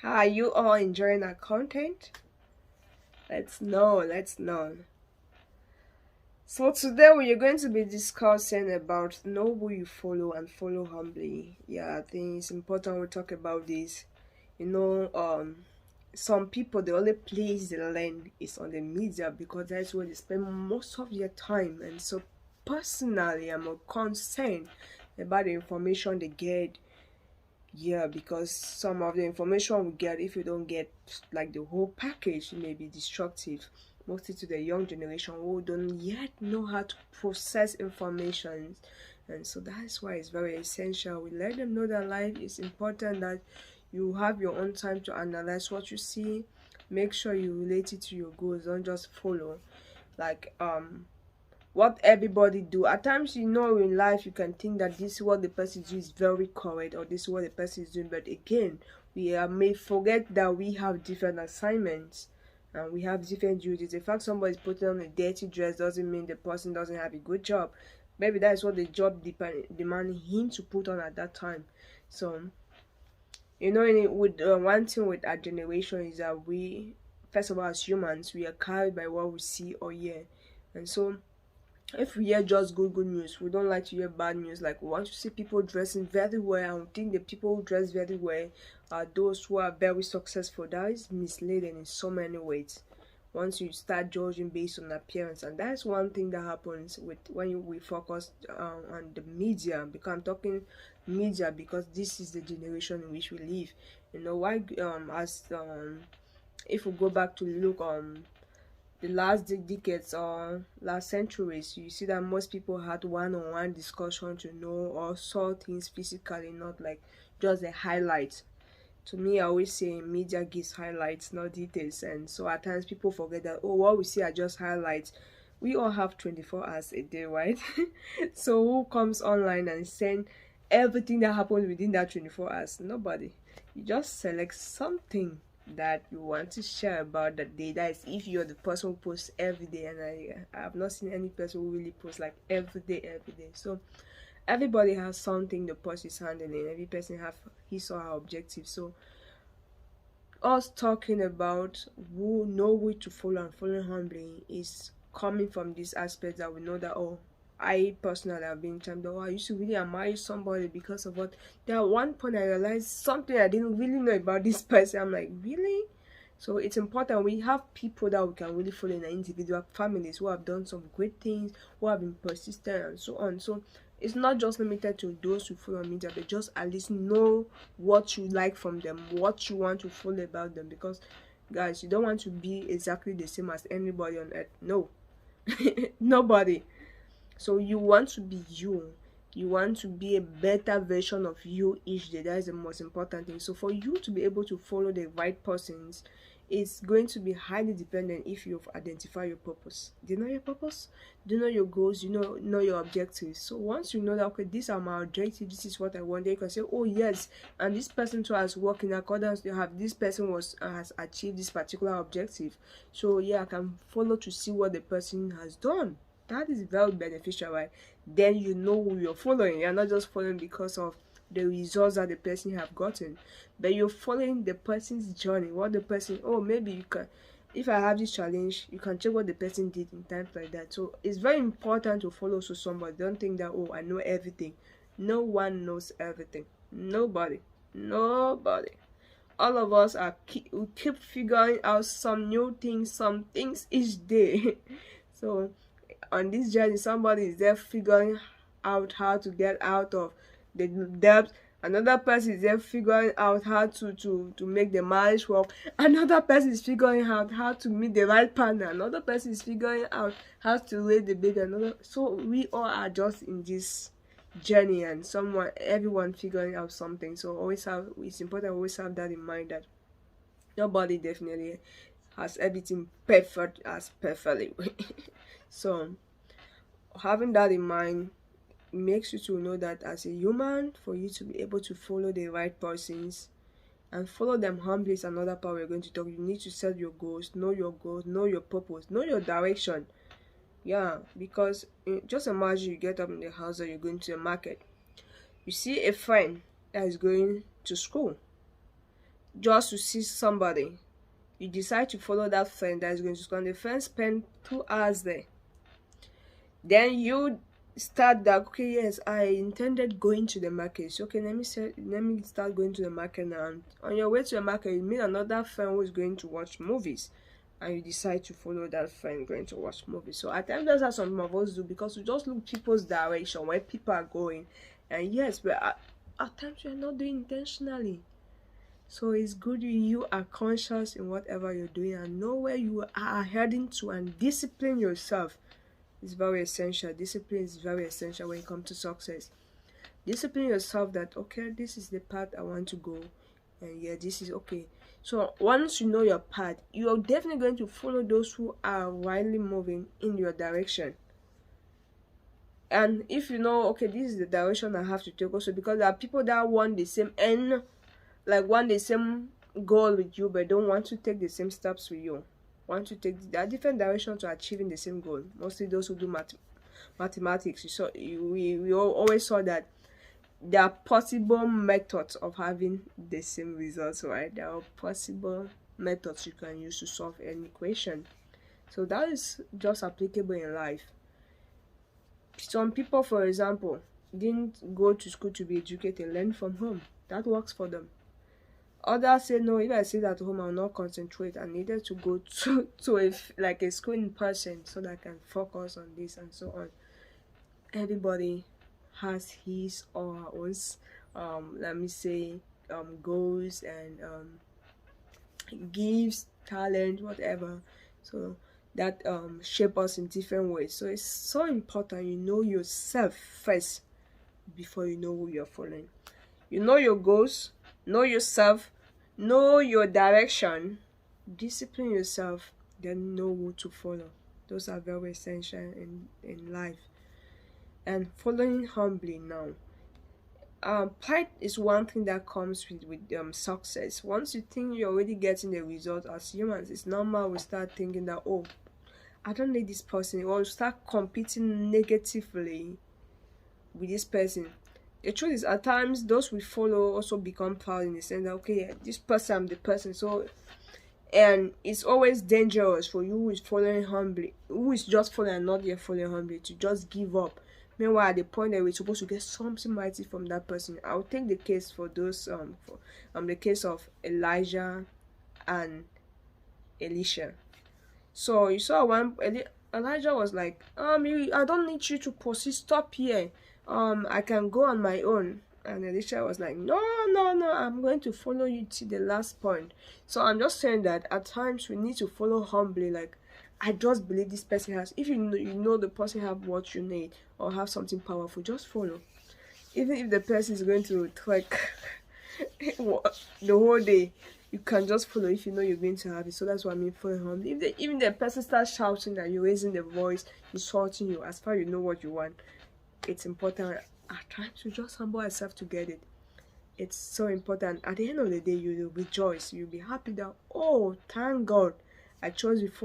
How are you all enjoying our content? Let's know. So today we are going to be discussing about know who you follow and follow humbly. Yeah, I think it's important we talk about this. You know, some people the only place they learn is on the media because that's where they spend most of their time. And so personally I'm concerned about the information they get. Yeah, because some of the information we get, if you don't get like the whole package, it may be destructive, mostly to the young generation who don't yet know how to process information. And so that's why it's very essential. We let them know that life is important, that you have your own time to analyze what you see, make sure you relate it to your goals, don't just follow. Like what everybody do. At times, in life, you can think that this is what the person do is very correct, or this is what the person is doing. But again, we may forget that we have different assignments and we have different duties. The fact somebody's putting on a dirty dress doesn't mean the person doesn't have a good job. Maybe that is what the job demanding him to put on at that time. So, with one thing with our generation is that we, first of all, as humans, we are carried by what we see or hear, and so if we hear just good news, we don't like to hear bad news. Like we want to see people dressing very well, and we think the people who dress very well are those who are very successful. That is misleading in so many ways. Once you start judging based on appearance, and that's one thing that happens with we focus on the media. Because I'm talking media because this is the generation in which we live. Why as if we go back to look the last decades or last centuries, you see that most people had one-on-one discussion to know or saw things physically, not like just a highlight. To me, I always say media gives highlights, not details, and so at times people forget that what we see are just highlights. We all have 24 hours a day, right? So who comes online and send everything that happens within that 24 hours? Nobody. You just select something that you want to share about that day. That is if you're the person who posts every day, and I have not seen any person who really posts like every day. So everybody has something the person is handling. Every person have his or her objective. So us talking about who know which to follow and follow humbly is coming from this aspect that we know that I personally have been time that I used to really admire somebody because of what. There at one point I realized something I didn't really know about this person. I'm like, really? So it's important we have people that we can really follow in our individual families who have done some great things, who have been persistent and so on. So it's not just limited to those who follow media, but just at least know what you like from them, what you want to follow about them. Because guys, you don't want to be exactly the same as anybody on earth. No. Nobody. So you want to be you. You want to be a better version of you each day. That is the most important thing. So for you to be able to follow the right persons, it's going to be highly dependent if you've identified your purpose. Do you know your purpose? Do you know your goals? Do you know your objectives? So once you know that, okay, these are my objectives, this is what I want, then you can say, oh yes, and this person too has worked in accordance to have this person has achieved this particular objective. So yeah, I can follow to see what the person has done. That is very beneficial, right? Then you know who you're following. You're not just following because of the results that the person have gotten, but you're following the person's journey. What the person, maybe you can, if I have this challenge, you can check what the person did in times like that. So it's very important to follow somebody. Don't think that, I know everything. No one knows everything. Nobody. All of us we keep figuring out some things each day. So on this journey, somebody is there figuring out how to get out of the debt. Another person is there figuring out how to make the marriage work. Another person is figuring out how to meet the right partner. Another person is figuring out how to raise the baby. So we all are just in this journey, and everyone figuring out something. So it's important to always have that in mind, that nobody definitely has everything perfect as perfectly. So having that in mind makes you to know that as a human, for you to be able to follow the right persons and follow them humbly is another part we're going to talk. You need to set your goals, know your purpose, know your direction. Yeah, because just imagine you get up in the house or you're going to the market. You see a friend that is going to school. just to see somebody. You decide to follow that friend that is going to school, and the friend spend 2 hours there. Then you start that, okay, yes, I intended going to the market. So, okay, let me start going to the market now. And on your way to the market, you meet another friend who is going to watch movies, and you decide to follow that friend going to watch movies. So at times that's how some of us do, because we just look people's direction where people are going. And yes, but at times you're not doing intentionally. So it's good you are conscious in whatever you're doing and know where you are heading to, and discipline yourself is very essential. Discipline is very essential when it comes to success. Discipline yourself that, okay, this is the path I want to go, and yeah, this is okay. So once you know your path, you're definitely going to follow those who are widely moving in your direction. And if you know, okay, this is the direction I have to take also, because there are people that want the same end, like want the same goal with you, but don't want to take the same steps with you. Want to take, there are different directions to achieving the same goal. Mostly those who do mathematics. We always saw that there are possible methods of having the same results, right? There are possible methods you can use to solve an equation. So that is just applicable in life. Some people, for example, didn't go to school to be educated, learn from home. That works for them. Others say, no, if I sit at home, I'll not concentrate. I needed to go to a school in person so that I can focus on this and so on. Everybody has his or her own, let me say, goals and gifts, talent, whatever. So that shape us in different ways. So it's so important you know yourself first before you know who you're following. You know your goals, know yourself, know your direction, discipline yourself, then know who to follow. Those are very essential in life. And following humbly now. Pride is one thing that comes with success. Once you think you're already getting the result, as humans, it's normal we start thinking that, oh, I don't need this person, or start competing negatively with this person. The truth is, at times those we follow also become proud in the sense that, okay, this person, I'm the person. So, and it's always dangerous for you who is following humbly, who is just following and not yet following humbly, to just give up. Meanwhile, at the point that we're supposed to get something mighty from that person. I'll take the case for those the case of Elijah and Elisha. So you saw Elijah was like, I don't need you to proceed, stop here. I can go on my own. And Elisha was like, no, I'm going to follow you to the last point. So I'm just saying that at times we need to follow humbly, like, I just believe this person has. If you know the person have what you need or have something powerful, just follow. Even if the person is going to trek the whole day, you can just follow if you know you're going to have it. So that's what I mean, follow humbly. Even the person starts shouting at you, raising the voice, insulting you, as far as you know what you want, it's important at times to just humble yourself to get it. It's so important. At the end of the day, you will rejoice. You'll be happy that, oh, thank God, I chose you.